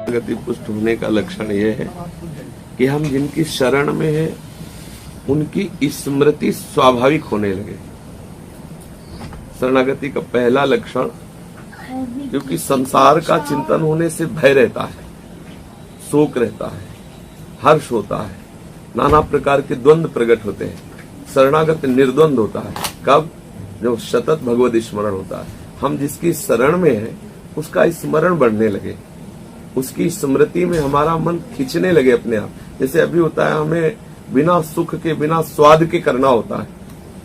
गति पुष्ट होने का लक्षण यह है कि हम जिनकी शरण में है उनकी स्मृति स्वाभाविक होने लगे। शरणागति का पहला लक्षण, क्योंकि संसार का चिंतन होने से भय रहता है, शोक रहता है, हर्ष होता है, नाना प्रकार के द्वंद्व प्रकट होते हैं। शरणागत निर्द्वंद होता है। कब? जब सतत भगवत स्मरण होता है। हम जिसकी शरण में है उसका स्मरण बढ़ने लगे, उसकी स्मृति में हमारा मन खींचने लगे अपने आप। जैसे अभी होता है, हमें बिना सुख के बिना स्वाद के करना होता है,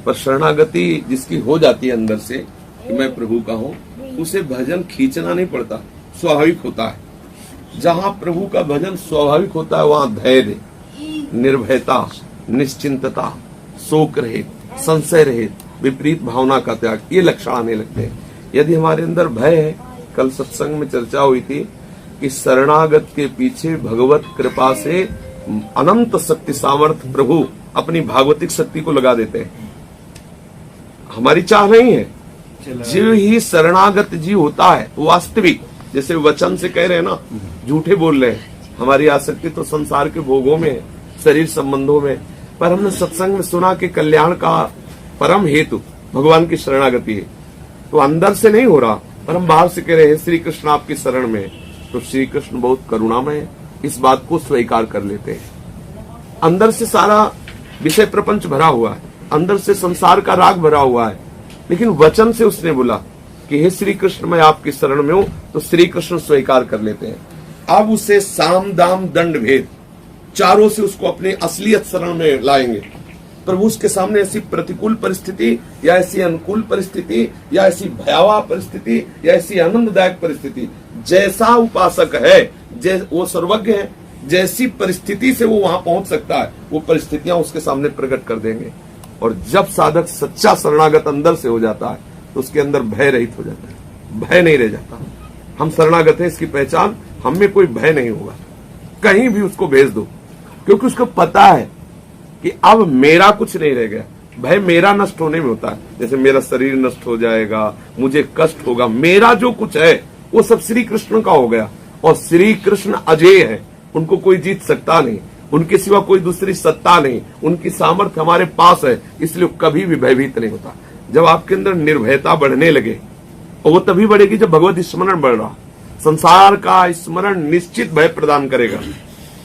पर शरणागति जिसकी हो जाती है अंदर से कि मैं प्रभु का हूँ, उसे भजन खींचना नहीं पड़ता, स्वाभाविक होता है। जहाँ प्रभु का भजन स्वाभाविक होता है वहाँ धैर्य, निर्भयता, निश्चिंतता, शोक रहित, संशय रहित, विपरीत भावना का त्याग, ये लक्षण आने लगते हैं। यदि हमारे अंदर भय है, कल सत्संग में चर्चा हुई थी कि शरणागत के पीछे भगवत कृपा से अनंत शक्ति सामर्थ्य प्रभु अपनी भागवतिक शक्ति को लगा देते हैं। हमारी चाह नहीं है। जीव ही शरणागत जीव होता है वास्तविक, जैसे वचन से कह रहे हैं ना, झूठे बोल रहे हैं। हमारी आसक्ति तो संसार के भोगों में है, शरीर संबंधों में, पर हमने सत्संग में सुना कि कल्याण का परम हेतु भगवान की शरणागति है। तो अंदर से नहीं हो रहा, पर हम बाहर से कह रहे हैं श्री कृष्ण आपकी शरण में, तो श्री कृष्ण बहुत करुणामय है, इस बात को स्वीकार कर लेते हैं। अंदर से सारा विषय प्रपंच भरा हुआ है, अंदर से संसार का राग भरा हुआ है, लेकिन वचन से उसने बोला कि हे श्री कृष्ण मैं आपकी शरण में हूं, तो श्री कृष्ण स्वीकार कर लेते हैं। अब उसे साम दाम दंड भेद चारों से उसको अपने असलियत शरण में लाएंगे। प्रभु उसके सामने ऐसी प्रतिकूल परिस्थिति या ऐसी अनुकूल परिस्थिति या ऐसी भयावह परिस्थिति या ऐसी आनंददायक परिस्थिति, जैसा उपासक है वो सर्वज्ञ है, जैसी परिस्थिति से वो वहां पहुंच सकता है वो परिस्थितियां उसके सामने प्रकट कर देंगे। और जब साधक सच्चा शरणागत अंदर से हो जाता है तो उसके अंदर भय रहित हो जाता है, भय नहीं रह जाता। हम शरणागत है, इसकी पहचान हम में कोई भय नहीं होगा। कहीं भी उसको भेज दो, क्योंकि उसको पता है कि अब मेरा कुछ नहीं रह गया। भय मेरा नष्ट होने में होता है, जैसे मेरा शरीर नष्ट हो जाएगा, मुझे कष्ट होगा, मेरा जो कुछ है वो सब श्री कृष्ण का हो गया। और श्री कृष्ण अजेय है, उनको कोई जीत सकता नहीं, उनके सिवा कोई दूसरी सत्ता नहीं, उनकी सामर्थ्य हमारे पास है, इसलिए कभी भी भयभीत नहीं होता। जब आपके अंदर निर्भयता बढ़ने लगे, और वो तभी बढ़ेगी जब भगवत स्मरण बढ़ रहा। संसार का स्मरण निश्चित भय प्रदान करेगा।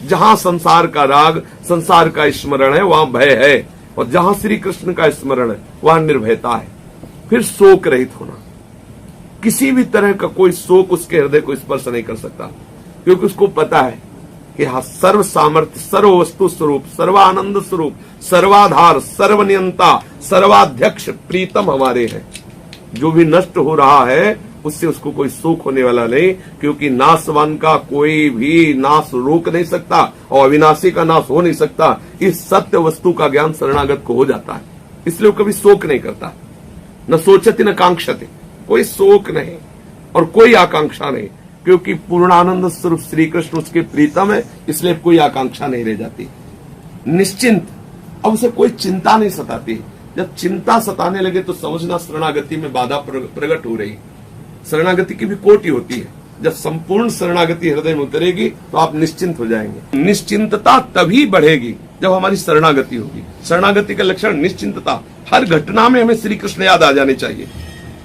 जहां संसार का राग, संसार का स्मरण है वहां भय है, और जहां श्री कृष्ण का स्मरण है वहां निर्भयता है। फिर शोक रहित होना, किसी भी तरह का कोई शोक उसके हृदय को स्पर्श नहीं कर सकता, क्योंकि उसको पता है कि हाँ सर्व सामर्थ्य, सर्व वस्तु स्वरूप, सर्वानंद स्वरूप, सर्वाधार, सर्वनियंता, सर्वाध्यक्ष प्रीतम हमारे हैं। जो भी नष्ट हो रहा है उससे उसको कोई शोक होने वाला नहीं, क्योंकि नाशवान का कोई भी नाश रोक नहीं सकता और अविनाशी का नाश हो नहीं सकता। इस सत्य वस्तु का ज्ञान शरणागत को हो जाता है, इसलिए वो कभी शोक नहीं करता। न सोचती न कांक्षती, कोई शोक नहीं और कोई आकांक्षा नहीं, क्योंकि पूर्णानंद स्वरूप श्री कृष्ण उसके प्रीतम है, इसलिए कोई आकांक्षा नहीं रह जाती। निश्चिंत, अब उसे कोई चिंता नहीं सताती। जब चिंता सताने लगे तो समझना शरणागति में बाधा प्रकट हो रही। शरणागति की भी कोटि होती है। जब संपूर्ण शरणागति हृदय में उतरेगी तो आप निश्चिंत हो जाएंगे। निश्चिंतता तभी बढ़ेगी जब हमारी शरणागति होगी। शरणागति का लक्षण निश्चिंतता। हर घटना में हमें श्री कृष्ण याद आ जाने चाहिए।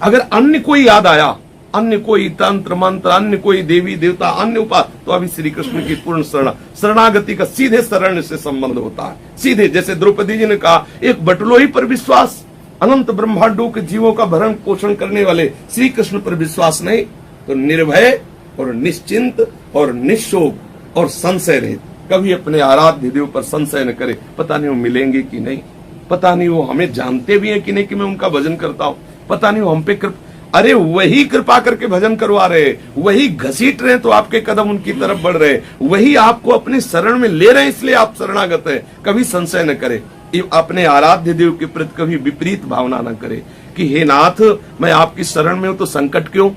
अगर अन्य कोई याद आया, अन्य कोई तंत्र मंत्र, अन्य कोई देवी देवता, अन्य उपास, तो अभी श्री कृष्ण की पूर्ण शरणागति का सीधे शरण से संबंध होता है। सीधे, जैसे द्रौपदी जी ने कहा, एक बटलोही पर विश्वास, अनंत ब्रह्मांडों के जीवों का भरण पोषण करने वाले श्री कृष्ण पर विश्वास नहीं, तो निर्भय और निश्चिंत और निशोक और संशय रहित। कभी अपने आराध्य देव पर संशय न करे, पता नहीं वो मिलेंगे कि नहीं, पता नहीं वो हमें जानते भी हैं कि नहीं कि मैं उनका भजन करता हूँ, पता नहीं वो हम पे कृपा, अरे वही कृपा करके भजन करवा रहे, वही घसीट रहे तो आपके कदम उनकी तरफ बढ़ रहे, वही आपको अपने शरण में ले रहे हैं, इसलिए आप शरणागत हैं। कभी संशय न करे, अपने आराध्य देव के प्रति कभी विपरीत भावना न करे कि हे नाथ, मैं आपकी शरण में हूं तो संकट क्यों,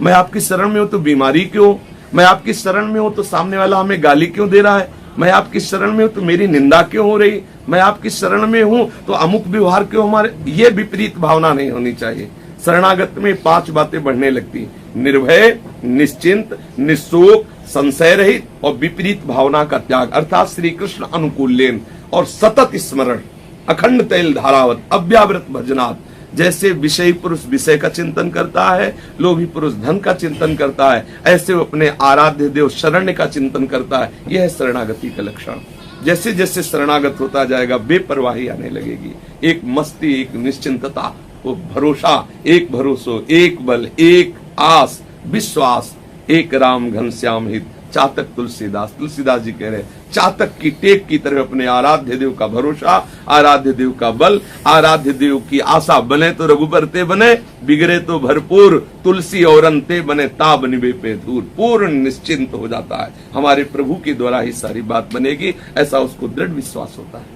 मैं आपकी शरण में हूं तो बीमारी क्यों, मैं आपकी शरण में हूं तो सामने वाला हमें गाली क्यों दे रहा है, मैं आपकी शरण में हूं तो मेरी निंदा क्यों हो रही, मैं आपकी शरण में हूं तो अमुक व्यवहार क्यों हमारे। ये विपरीत भावना नहीं होनी चाहिए। शरणागत में 5 बातें बढ़ने लगती हैं। निर्भय, निश्चिंत, निशोक, संशय रहित और विपरीत भावना का त्याग, अर्थात श्री कृष्ण अनुकूल्यन और सतत स्मरण, अखंड तैल धारावत, अव्यावृत भजनात्। जैसे विषयी पुरुष विषय का चिंतन करता है, लोभी पुरुष धन का चिंतन करता है, ऐसे वो अपने आराध्य देव शरण्य का चिंतन करता है। यह है शरणागति का लक्षण। जैसे जैसे शरणागत होता जाएगा बेपरवाही आने लगेगी, एक मस्ती, एक निश्चिंतता, वो भरोसा, एक भरोसो, एक बल, एक आस, विश्वास, एक राम घनश्याम हित। चातक तुलसीदास जी कह रहे हैं, चातक की टेक की तरह अपने आराध्य देव का भरोसा, आराध्य देव का बल, आराध्य देव की आशा। बने तो रघुबर ते बने, बिगड़े तो भरपूर, तुलसी और अंते बने ताब निभे पे दूर। पूर्ण निश्चिंत हो जाता है, हमारे प्रभु के द्वारा ही सारी बात बनेगी, ऐसा उसको दृढ़ विश्वास होता है।